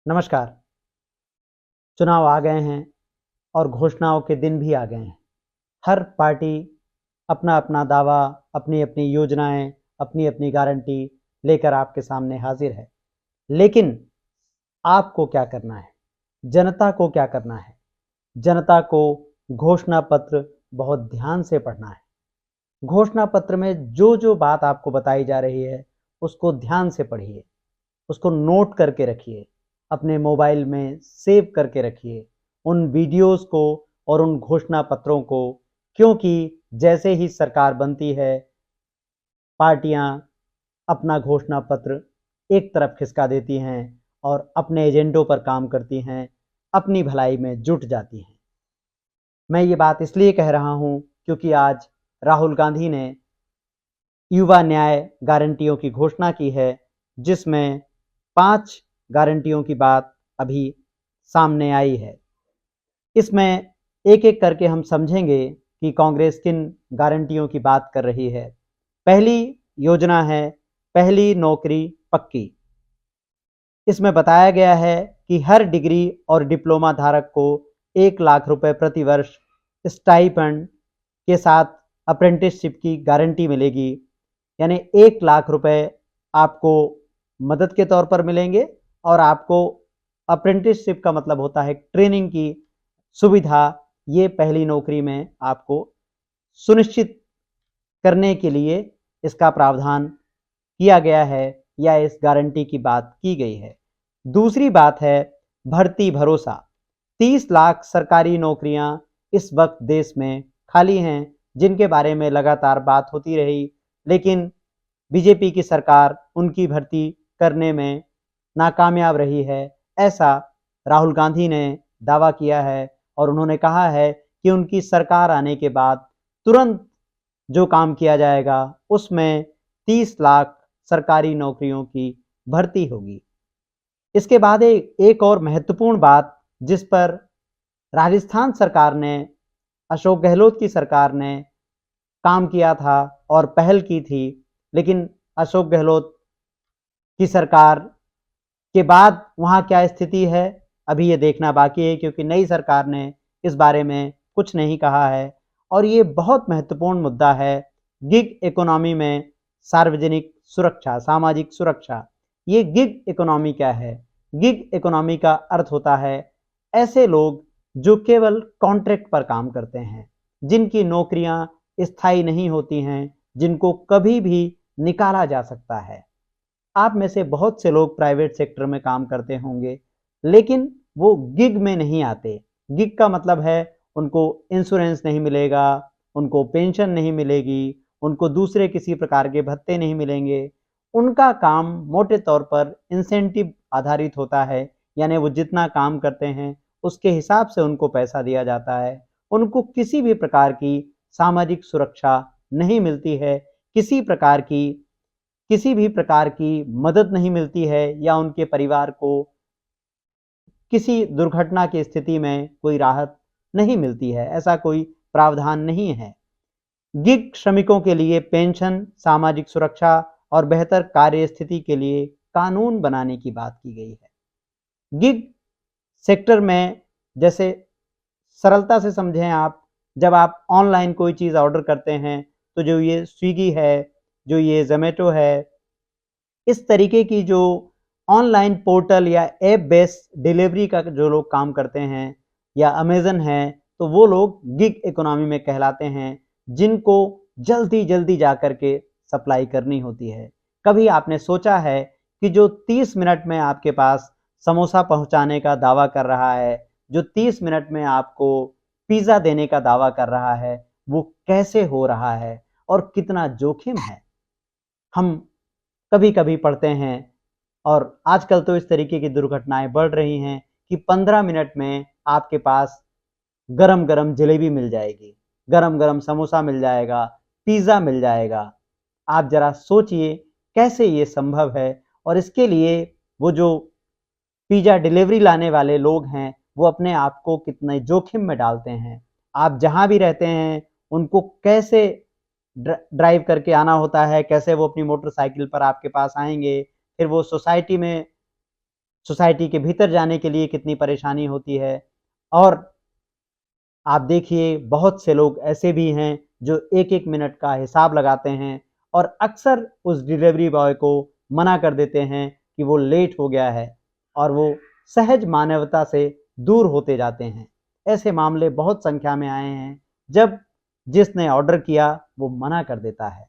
नमस्कार। चुनाव आ गए हैं और घोषणाओं के दिन भी आ गए हैं। हर पार्टी अपना-अपना दावा, अपनी-अपनी योजनाएँ, अपनी-अपनी गारंटी लेकर आपके सामने हाज़िर है। लेकिन आपको क्या करना है? जनता को क्या करना है? जनता को घोषणा पत्र बहुत ध्यान से पढ़ना है। घोषणा पत्र में जो-जो बात आपको बताई जा रही है, उसको ध्यान से पढ़िए। उसको नोट करके रखिए, अपने मोबाइल में सेव करके रखिए, उन वीडियोज़ को और उन घोषणा पत्रों को, क्योंकि जैसे ही सरकार बनती है, पार्टियां अपना घोषणा पत्र एक तरफ खिसका देती हैं और अपने एजेंडों पर काम करती हैं, अपनी भलाई में जुट जाती हैं। मैं ये बात इसलिए कह रहा हूँ क्योंकि आज राहुल गांधी ने युवा न्याय गारंटियों की घोषणा की है, जिसमें 5 गारंटियों की बात अभी सामने आई है। इसमें एक-एक करके हम समझेंगे कि कांग्रेस किन गारंटियों की बात कर रही है। पहली योजना है पहली नौकरी पक्की। इसमें बताया गया है कि हर डिग्री और डिप्लोमा धारक को 1 लाख रुपए प्रति वर्ष स्टाइपेंड के साथ अप्रेंटिसशिप की गारंटी मिलेगी। यानी 1 लाख रुपए आपको मदद के तौर पर मिलेंगे और आपको अप्रेंटिसशिप का मतलब होता है ट्रेनिंग की सुविधा, ये पहली नौकरी में आपको सुनिश्चित करने के लिए इसका प्रावधान किया गया है या इस गारंटी की बात की गई है। दूसरी बात है भर्ती भरोसा। 30 लाख सरकारी नौकरियां इस वक्त देश में खाली हैं, जिनके बारे में लगातार बात होती रही, लेकिन बीजेपी की सरकार उनकी भर्ती करने में नाकामयाब रही है। ऐसा राहुल गांधी ने दावा किया है और उन्होंने कहा है कि उनकी सरकार आने के बाद तुरंत जो काम किया जाएगा उसमें 30 लाख सरकारी नौकरियों की भर्ती होगी। इसके बाद एक और महत्वपूर्ण बात जिस पर राजस्थान सरकार ने, अशोक गहलोत की सरकार ने काम किया था और पहल की थी, लेकिन अशोक गहलोत की सरकार के बाद वहाँ क्या स्थिति है, अभी ये देखना बाकी है क्योंकि नई सरकार ने इस बारे में कुछ नहीं कहा है। और ये बहुत महत्वपूर्ण मुद्दा है, गिग इकोनॉमी में सार्वजनिक सुरक्षा, सामाजिक सुरक्षा। ये गिग इकोनॉमी क्या है? गिग इकोनॉमी का अर्थ होता है ऐसे लोग जो केवल कॉन्ट्रैक्ट पर काम करते हैं, जिनकी नौकरियां स्थायी नहीं होती हैं, जिनको कभी भी निकाला जा सकता है। आप में से बहुत से लोग प्राइवेट सेक्टर में काम करते होंगे, लेकिन वो गिग में नहीं आते। गिग का मतलब है उनको इंश्योरेंस नहीं मिलेगा, उनको पेंशन नहीं मिलेगी, उनको दूसरे किसी प्रकार के भत्ते नहीं मिलेंगे। उनका काम मोटे तौर पर इंसेंटिव आधारित होता है, यानी वो जितना काम करते हैं उसके हिसाब से उनको पैसा दिया जाता है। उनको किसी भी प्रकार की सामाजिक सुरक्षा नहीं मिलती है, किसी भी प्रकार की मदद नहीं मिलती है या उनके परिवार को किसी दुर्घटना की स्थिति में कोई राहत नहीं मिलती है, ऐसा कोई प्रावधान नहीं है। गिग श्रमिकों के लिए पेंशन, सामाजिक सुरक्षा और बेहतर कार्य स्थिति के लिए कानून बनाने की बात की गई है। गिग सेक्टर में, जैसे सरलता से समझें आप, जब आप ऑनलाइन कोई चीज़ ऑर्डर करते हैं तो जो ये स्विगी है, जो ये ज़ोमैटो है, इस तरीके की जो ऑनलाइन पोर्टल या ऐप बेस्ड डिलीवरी का जो लोग काम करते हैं या अमेज़न है, तो वो लोग गिग इकोनॉमी में कहलाते हैं, जिनको जल्दी-जल्दी जाकर के सप्लाई करनी होती है। कभी आपने सोचा है कि जो 30 मिनट में आपके पास समोसा पहुँचाने का दावा कर रहा है, जो 30 मिनट में आपको पिज़्ज़ा देने का दावा कर रहा है, वो कैसे हो रहा है और कितना जोखिम है? हम कभी-कभी पढ़ते हैं और आजकल तो इस तरीके की दुर्घटनाएँ बढ़ रही हैं कि 15 मिनट में आपके पास गरम-गरम जलेबी मिल जाएगी, गरम-गरम समोसा मिल जाएगा, पिज़्ज़ा मिल जाएगा। आप ज़रा सोचिए कैसे ये संभव है? और इसके लिए वो जो पिज़्ज़ा डिलीवरी लाने वाले लोग हैं, वो अपने आप को कितने जोखिम में डालते हैं। आप जहाँ भी रहते हैं, उनको कैसे ड्राइव करके आना होता है, कैसे वो अपनी मोटरसाइकिल पर आपके पास आएँगे, फिर वो सोसाइटी में सोसाइटी के भीतर जाने के लिए कितनी परेशानी होती है। और आप देखिए बहुत से लोग ऐसे भी हैं जो एक-एक मिनट का हिसाब लगाते हैं और अक्सर उस डिलीवरी बॉय को मना कर देते हैं कि वो लेट हो गया है और वो सहज मानवता से दूर होते जाते हैं। ऐसे मामले बहुत संख्या में आए हैं जब जिसने ऑर्डर किया वो मना कर देता है,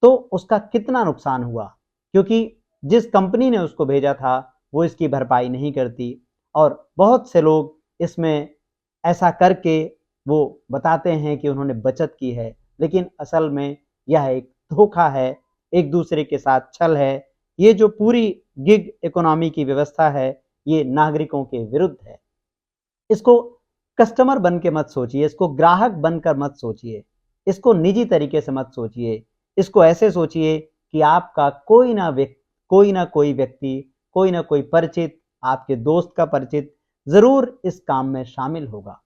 तो उसका कितना नुकसान हुआ, क्योंकि जिस कंपनी ने उसको भेजा था वो इसकी भरपाई नहीं करती। और बहुत से लोग इसमें ऐसा करके वो बताते हैं कि उन्होंने बचत की है, लेकिन असल में यह एक धोखा है, एक दूसरे के साथ छल है। ये जो पूरी गिग इकोनॉमी की व्यवस्था है, ये नागरिकों के विरुद्ध है। इसको कस्टमर बन के मत सोचिए, इसको ग्राहक बनकर मत सोचिए, इसको निजी तरीके से मत सोचिए। इसको ऐसे सोचिए कि आपका कोई ना कोई व्यक्ति, कोई ना कोई परिचित, आपके दोस्त का परिचित ज़रूर इस काम में शामिल होगा।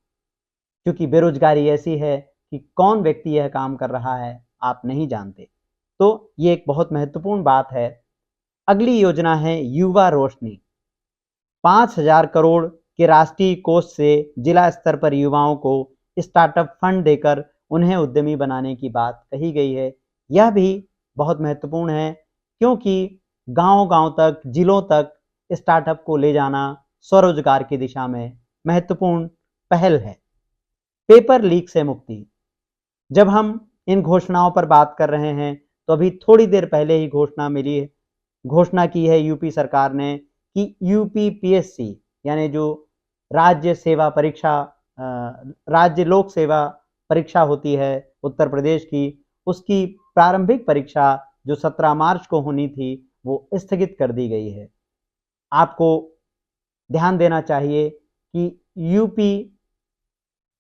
क्योंकि बेरोज़गारी ऐसी है कि कौन व्यक्ति यह काम कर रहा है, आप नहीं जानते। तो ये एक बहुत महत्वपूर्ण बात है। अगली योजना है युवा रोशनी। 5,000 करोड़ के राष्ट्रीय कोष से जिला स्तर पर युवाओं को स्टार्टअप फंड देकर उन्हें उद्यमी बनाने की बात कही गई है। यह भी बहुत महत्वपूर्ण है, क्योंकि गांव-गांव तक, जिलों तक स्टार्टअप को ले जाना स्वरोजगार की दिशा में महत्वपूर्ण पहल है। पेपर लीक से मुक्ति। जब हम इन घोषणाओं पर बात कर रहे हैं, तो अभी थोड़ी देर पहले ही घोषणा की है यूपी सरकार ने कि यूपीपीएससी यानी जो राज्य सेवा परीक्षा राज्य लोक सेवा परीक्षा होती है उत्तर प्रदेश की, उसकी प्रारंभिक परीक्षा जो 17 मार्च को होनी थी वो स्थगित कर दी गई है। आपको ध्यान देना चाहिए कि यूपी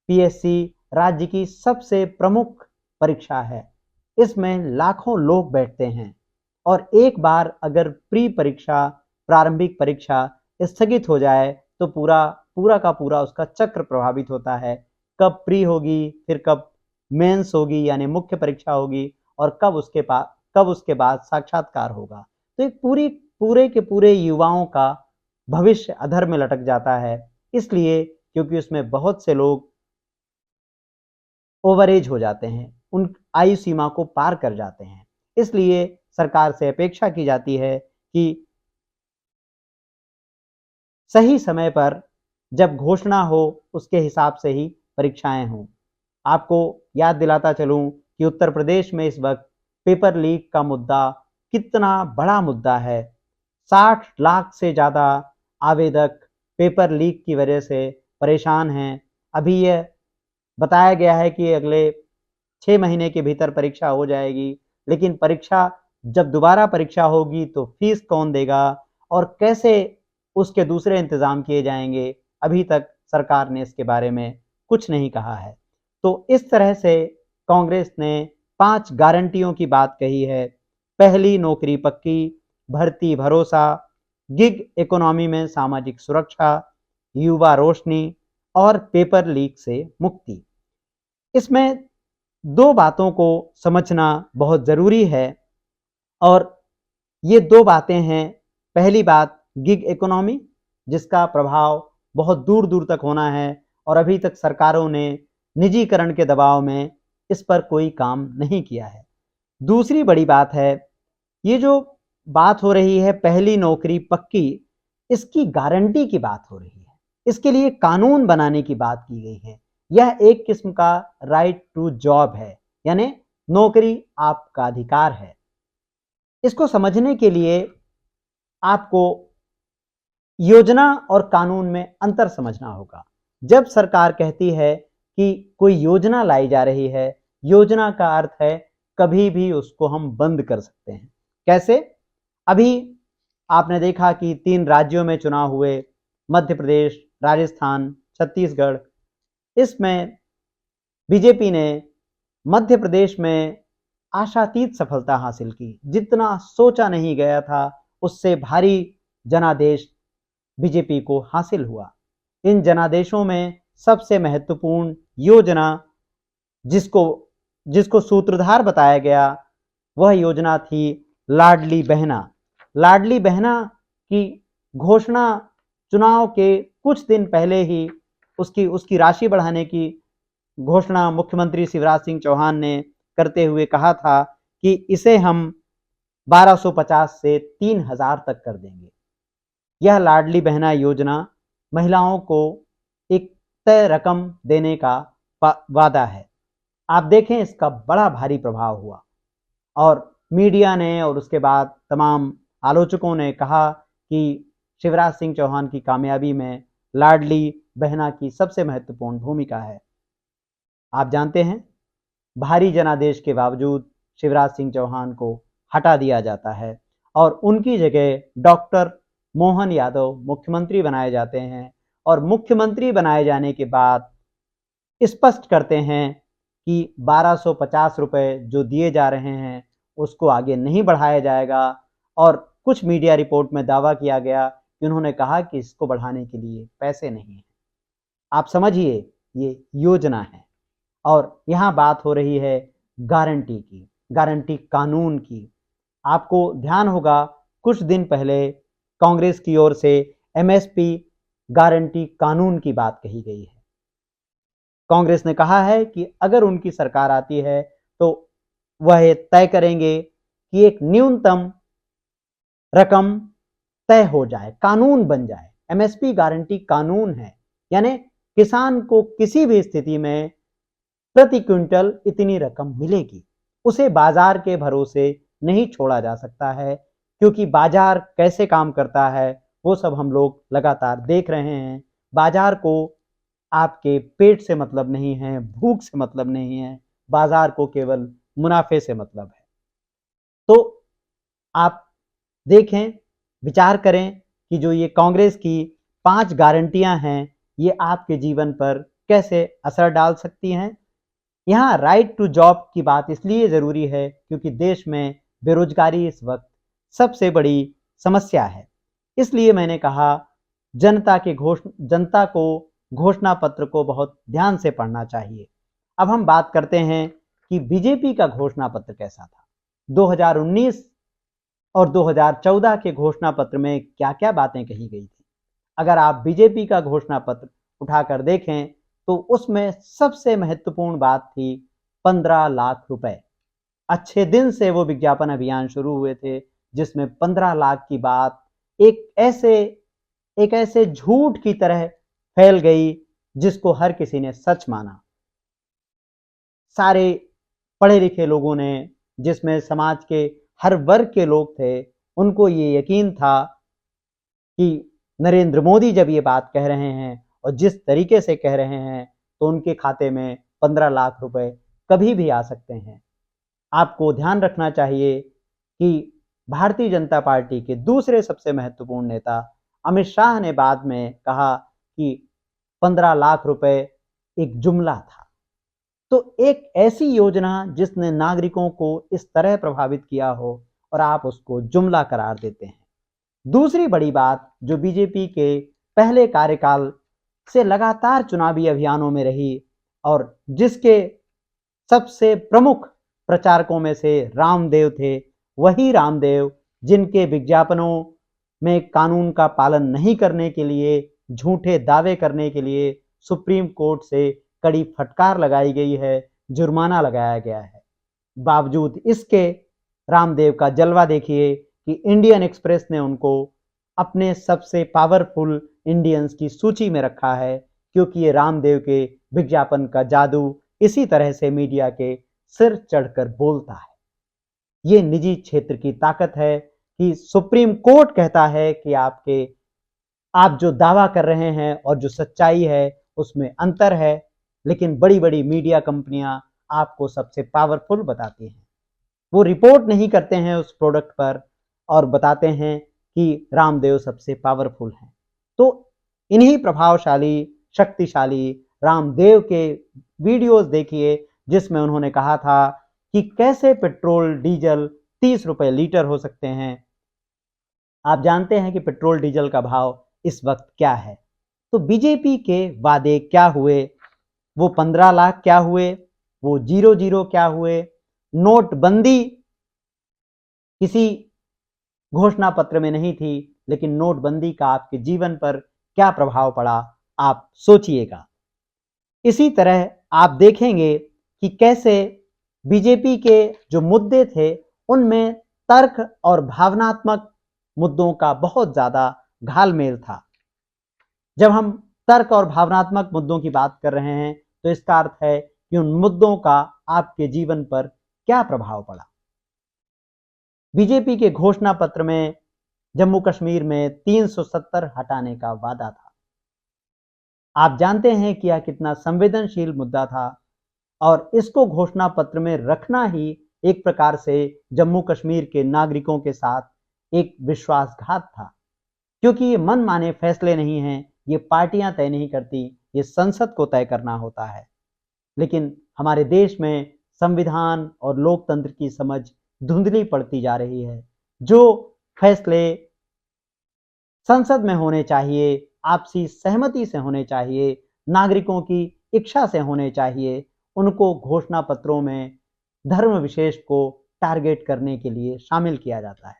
पीएससी राज्य की सबसे प्रमुख परीक्षा है। इसमें लाखों लोग बैठते हैं और एक बार अगर प्रारंभिक परीक्षा स्थगित हो जाए तो पूरा का पूरा उसका चक्र प्रभावित होता है। कब प्री होगी, फिर कब मेंस होगी यानी मुख्य परीक्षा होगी, और कब उसके बाद साक्षात्कार होगा। तो एक पूरे के पूरे युवाओं का भविष्य अधर में लटक जाता है, इसलिए क्योंकि उसमें बहुत से लोग ओवरेज हो जाते हैं, उन आयु सीमा को पार कर जाते हैं। इसलिए सरकार से अपेक्षा की जाती है कि सही समय पर जब घोषणा हो उसके हिसाब से ही परीक्षाएं हों। आपको याद दिलाता चलूं कि उत्तर प्रदेश में इस वक्त पेपर लीक का मुद्दा कितना बड़ा मुद्दा है। 60 लाख से ज़्यादा आवेदक पेपर लीक की वजह से परेशान हैं। अभी यह बताया गया है कि अगले 6 महीने के भीतर परीक्षा हो जाएगी, लेकिन जब दोबारा परीक्षा होगी तो फीस कौन देगा और कैसे उसके दूसरे इंतजाम किए जाएंगे, अभी तक सरकार ने इसके बारे में कुछ नहीं कहा है। तो इस तरह से कांग्रेस ने 5 गारंटियों की बात कही है। पहली, नौकरी पक्की, भर्ती भरोसा, गिग इकोनॉमी में सामाजिक सुरक्षा, युवा रोशनी और पेपर लीक से मुक्ति। इसमें 2 बातों को समझना बहुत ज़रूरी है, और ये 2 बातें हैं। पहली बात गिग इकोनॉमी, जिसका प्रभाव बहुत दूर-दूर तक होना है और अभी तक सरकारों ने निजीकरण के दबाव में इस पर कोई काम नहीं किया है। दूसरी बड़ी बात है, ये जो बात हो रही है पहली नौकरी पक्की, इसकी गारंटी की बात हो रही है। इसके लिए कानून बनाने की बात की गई है। यह एक किस्म का राइट टू जॉब है, यानी नौकरी आपका अधिकार है। इसको समझने के लिए आपको योजना और कानून में अंतर समझना होगा। जब सरकार कहती है कि कोई योजना लाई जा रही है, योजना का अर्थ है कभी भी उसको हम बंद कर सकते हैं। कैसे? अभी आपने देखा कि 3 राज्यों में चुनाव हुए, मध्य प्रदेश, राजस्थान, छत्तीसगढ़। इसमें बीजेपी ने मध्य प्रदेश में आशातीत सफलता हासिल की। जितना सोचा नहीं गया था उससे भारी जनादेश बीजेपी को हासिल हुआ। इन जनादेशों में सबसे महत्वपूर्ण योजना जिसको जिसको सूत्रधार बताया गया, वह योजना थी लाडली बहना। लाडली बहना की घोषणा चुनाव के कुछ दिन पहले ही उसकी राशि बढ़ाने की घोषणा मुख्यमंत्री शिवराज सिंह चौहान ने करते हुए कहा था कि इसे हम 1250 से 3000 तक कर देंगे। यह लाडली बहना योजना महिलाओं को एक तय रकम देने का वादा है। आप देखें इसका बड़ा भारी प्रभाव हुआ और मीडिया ने और उसके बाद तमाम आलोचकों ने कहा कि शिवराज सिंह चौहान की कामयाबी में लाडली बहना की सबसे महत्वपूर्ण भूमिका है। आप जानते हैं भारी जनादेश के बावजूद शिवराज सिंह चौहान को हटा दिया जाता है और उनकी जगह डॉक्टर मोहन यादव मुख्यमंत्री बनाए जाते हैं और मुख्यमंत्री बनाए जाने के बाद स्पष्ट करते हैं कि 1250 रुपए जो दिए जा रहे हैं उसको आगे नहीं बढ़ाया जाएगा और कुछ मीडिया रिपोर्ट में दावा किया गया कि उन्होंने कहा कि इसको बढ़ाने के लिए पैसे नहीं हैं। आप समझिए ये योजना है और यहाँ बात हो रही है गारंटी की, गारंटी कानून की। आपको ध्यान होगा कुछ दिन पहले कांग्रेस की ओर से एमएसपी गारंटी कानून की बात कही गई है। कांग्रेस ने कहा है कि अगर उनकी सरकार आती है तो वह तय करेंगे कि एक न्यूनतम रकम तय हो जाए, कानून बन जाए। एमएसपी गारंटी कानून है, यानी किसान को किसी भी स्थिति में प्रति क्विंटल इतनी रकम मिलेगी। उसे बाजार के भरोसे नहीं छोड़ा जा सकता है, क्योंकि बाजार कैसे काम करता है वो सब हम लोग लगातार देख रहे हैं। बाजार को आपके पेट से मतलब नहीं है, भूख से मतलब नहीं है, बाजार को केवल मुनाफे से मतलब है। तो आप देखें, विचार करें कि जो ये कांग्रेस की 5 गारंटियां हैं ये आपके जीवन पर कैसे असर डाल सकती हैं। यहाँ राइट टू जॉब की बात इसलिए ज़रूरी है क्योंकि देश में बेरोजगारी इस वक्त सबसे बड़ी समस्या है। इसलिए मैंने कहा जनता को घोषणा पत्र को बहुत ध्यान से पढ़ना चाहिए। अब हम बात करते हैं कि बीजेपी का घोषणा पत्र कैसा था। 2019 और 2014 के घोषणा पत्र में क्या-क्या बातें कही गई थी। अगर आप बीजेपी का घोषणा पत्र उठाकर देखें तो उसमें सबसे महत्वपूर्ण बात थी 15 लाख रुपए। अच्छे दिन से वो विज्ञापन अभियान शुरू हुए थे जिसमें 15 लाख की बात एक ऐसे झूठ की तरह फैल गई जिसको हर किसी ने सच माना। सारे पढ़े लिखे लोगों ने, जिसमें समाज के हर वर्ग के लोग थे, उनको ये यकीन था कि नरेंद्र मोदी जब ये बात कह रहे हैं और जिस तरीके से कह रहे हैं तो उनके खाते में 15 लाख रुपए कभी भी आ सकते हैं। आपको ध्यान रखना चाहिए कि भारतीय जनता पार्टी के दूसरे सबसे महत्वपूर्ण नेता अमित शाह ने बाद में कहा कि 15 लाख रुपए एक जुमला था। तो एक ऐसी योजना जिसने नागरिकों को इस तरह प्रभावित किया हो और आप उसको जुमला करार देते हैं। दूसरी बड़ी बात जो बीजेपी के पहले कार्यकाल से लगातार चुनावी अभियानों में रही और जिसके सबसे प्रमुख प्रचारकों में से रामदेव थे, वही रामदेव जिनके विज्ञापनों में कानून का पालन नहीं करने के लिए, झूठे दावे करने के लिए सुप्रीम कोर्ट से कड़ी फटकार लगाई गई है, जुर्माना लगाया गया है। बावजूद इसके रामदेव का जलवा देखिए कि इंडियन एक्सप्रेस ने उनको अपने सबसे पावरफुल इंडियंस की सूची में रखा है, क्योंकि ये रामदेव के विज्ञापन का जादू इसी तरह से मीडिया के सिर चढ़कर बोलता है। ये निजी क्षेत्र की ताकत है कि सुप्रीम कोर्ट कहता है कि आप जो दावा कर रहे हैं और जो सच्चाई है उसमें अंतर है, लेकिन बड़ी बड़ी मीडिया कंपनियां आपको सबसे पावरफुल बताती हैं। वो रिपोर्ट नहीं करते हैं उस प्रोडक्ट पर और बताते हैं कि रामदेव सबसे पावरफुल हैं। तो इन्हीं प्रभावशाली, शक्तिशाली रामदेव के वीडियोस देखिए जिसमें उन्होंने कहा था कि कैसे पेट्रोल डीजल 30 रुपए लीटर हो सकते हैं। आप जानते हैं कि पेट्रोल डीजल का भाव इस वक्त क्या है। तो बीजेपी के वादे क्या हुए, वो 15 लाख क्या हुए, वो 00 क्या हुए, नोटबंदी किसी घोषणा पत्र में नहीं थी लेकिन नोटबंदी का आपके जीवन पर क्या प्रभाव पड़ा, आप सोचिएगा। इसी तरह आप देखेंगे कि कैसे बीजेपी के जो मुद्दे थे, उनमें तर्क और भावनात्मक मुद्दों का बहुत ज़्यादा घालमेल था। जब हम तर्क और भावनात्मक मुद्दों की बात कर रहे हैं, तो इसका अर्थ है कि उन मुद्दों का आपके जीवन पर क्या प्रभाव पड़ा। बीजेपी के घोषणा पत्र में जम्मू कश्मीर में 370 हटाने का वादा था। आप जानते हैं कि यह कितना संवेदनशील मुद्दा था और इसको घोषणा पत्र में रखना ही एक प्रकार से जम्मू कश्मीर के नागरिकों के साथ एक विश्वासघात था, क्योंकि ये मनमाने फैसले नहीं हैं, ये पार्टियां तय नहीं करती, ये संसद को तय करना होता है। लेकिन हमारे देश में संविधान और लोकतंत्र की समझ धुंधली पड़ती जा रही है। जो फैसले संसद में होने चाहिए, आपसी सहमति से होने चाहिए, नागरिकों की इच्छा से होने चाहिए, उनको घोषणा पत्रों में धर्म विशेष को टारगेट करने के लिए शामिल किया जाता है।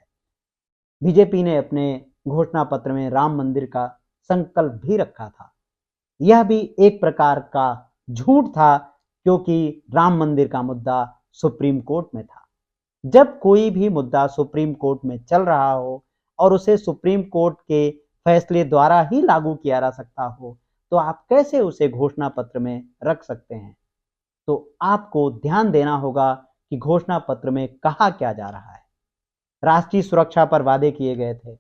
बीजेपी ने अपने घोषणा पत्र में राम मंदिर का संकल्प भी रखा था। यह भी एक प्रकार का झूठ था, क्योंकि राम मंदिर का मुद्दा सुप्रीम कोर्ट में था। जब कोई भी मुद्दा सुप्रीम कोर्ट में चल रहा हो और उसे सुप्रीम कोर्ट के फैसले द्वारा ही लागू किया जा सकता हो, तो आप कैसे उसे घोषणा पत्र में रख सकते हैं। तो आपको ध्यान देना होगा कि घोषणा पत्र में कहा क्या जा रहा है। राष्ट्रीय सुरक्षा पर वादे किए गए थे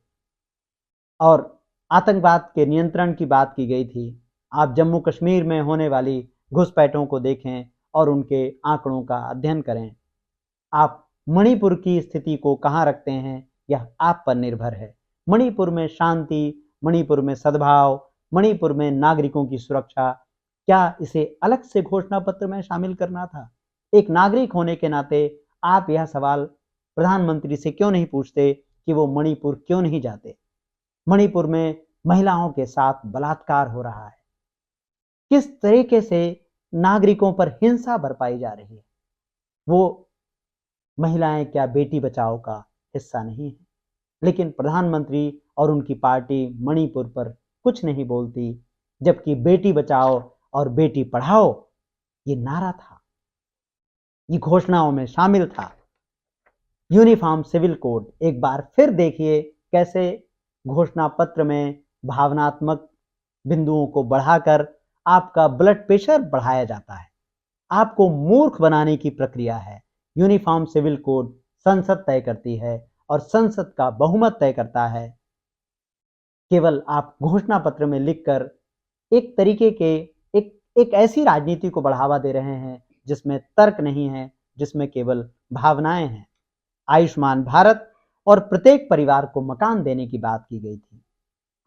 और आतंकवाद के नियंत्रण की बात की गई थी। आप जम्मू कश्मीर में होने वाली घुसपैठों को देखें और उनके आंकड़ों का अध्ययन करें। आप मणिपुर की स्थिति को कहाँ रखते हैं, यह आप पर निर्भर है। मणिपुर में शांति, मणिपुर में सद्भाव, मणिपुर में नागरिकों की सुरक्षा, क्या इसे अलग से घोषणा पत्र में शामिल करना था? एक नागरिक होने के नाते आप यह सवाल प्रधानमंत्री से क्यों नहीं पूछते कि वो मणिपुर क्यों नहीं जाते? मणिपुर में महिलाओं के साथ बलात्कार हो रहा है। किस तरीके से नागरिकों पर हिंसा बरपाई जा रही है। वो महिलाएं क्या बेटी बचाओ का हिस्सा नहीं है? लेकिन प्रधानमंत्री और उनकी पार्टी मणिपुर पर कुछ नहीं बोलती, जबकि बेटी बचाओ और बेटी पढ़ाओ ये नारा था, ये घोषणाओं में शामिल था। यूनिफॉर्म सिविल कोड, एक बार फिर देखिए कैसे घोषणा पत्र में भावनात्मक बिंदुओं को बढ़ाकर आपका ब्लड प्रेशर बढ़ाया जाता है, आपको मूर्ख बनाने की प्रक्रिया है। यूनिफॉर्म सिविल कोड संसद तय करती है और संसद का बहुमत तय करता है। केवल आप घोषणा पत्र में लिखकर एक तरीके के एक ऐसी राजनीति को बढ़ावा दे रहे हैं जिसमें तर्क नहीं है, जिसमें केवल भावनाएं हैं। आयुष्मान भारत और प्रत्येक परिवार को मकान देने की बात की गई थी।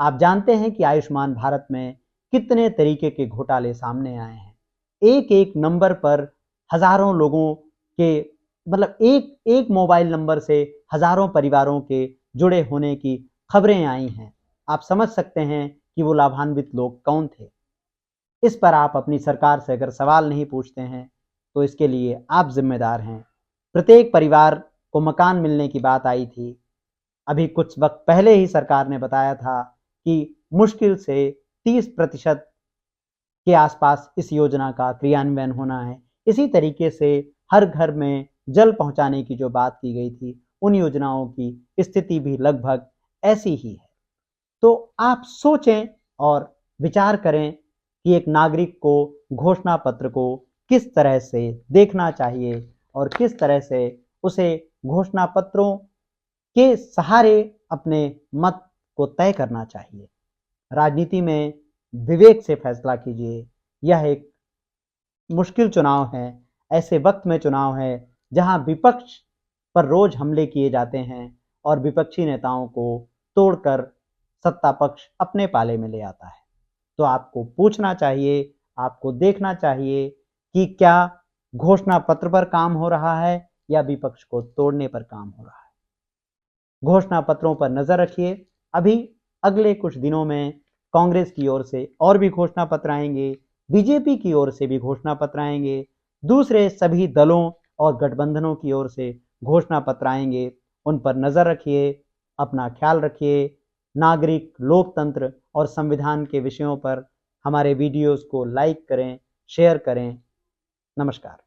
आप जानते हैं कि आयुष्मान भारत में कितने तरीके के घोटाले सामने आए हैं। एक एक नंबर पर हजारों लोगों के, मतलब एक एक मोबाइल नंबर से हजारों परिवारों के जुड़े होने की खबरें आई हैं। आप समझ सकते हैं कि वो लाभान्वित लोग कौन थे। इस पर आप अपनी सरकार से अगर सवाल नहीं पूछते हैं तो इसके लिए आप जिम्मेदार हैं। प्रत्येक परिवार को मकान मिलने की बात आई थी। अभी कुछ वक्त पहले ही सरकार ने बताया था कि मुश्किल से 30% के आसपास इस योजना का क्रियान्वयन होना है। इसी तरीके से हर घर में जल पहुंचाने की जो बात की गई थी, उन योजनाओं की स्थिति भी लगभग ऐसी ही है। तो आप सोचें और विचार करें कि एक नागरिक को घोषणा पत्र को किस तरह से देखना चाहिए और किस तरह से उसे घोषणा पत्रों के सहारे अपने मत को तय करना चाहिए। राजनीति में विवेक से फैसला कीजिए। यह एक मुश्किल चुनाव है, ऐसे वक्त में चुनाव है जहां विपक्ष पर रोज हमले किए जाते हैं और विपक्षी नेताओं को तोड़कर सत्ता पक्ष अपने पाले में ले आता है। तो आपको पूछना चाहिए, आपको देखना चाहिए कि क्या घोषणा पत्र पर काम हो रहा है या विपक्ष को तोड़ने पर काम हो रहा है। घोषणा पत्रों पर नजर रखिए। अभी अगले कुछ दिनों में कांग्रेस की ओर से और भी घोषणा पत्र आएंगे, बीजेपी की ओर से भी घोषणा पत्र आएंगे, दूसरे सभी दलों और गठबंधनों की ओर से घोषणा पत्र आएंगे। उन पर नजर रखिए, अपना ख्याल रखिए। नागरिक, लोकतंत्र और संविधान के विषयों पर हमारे वीडियोस को लाइक करें, शेयर करें। नमस्कार।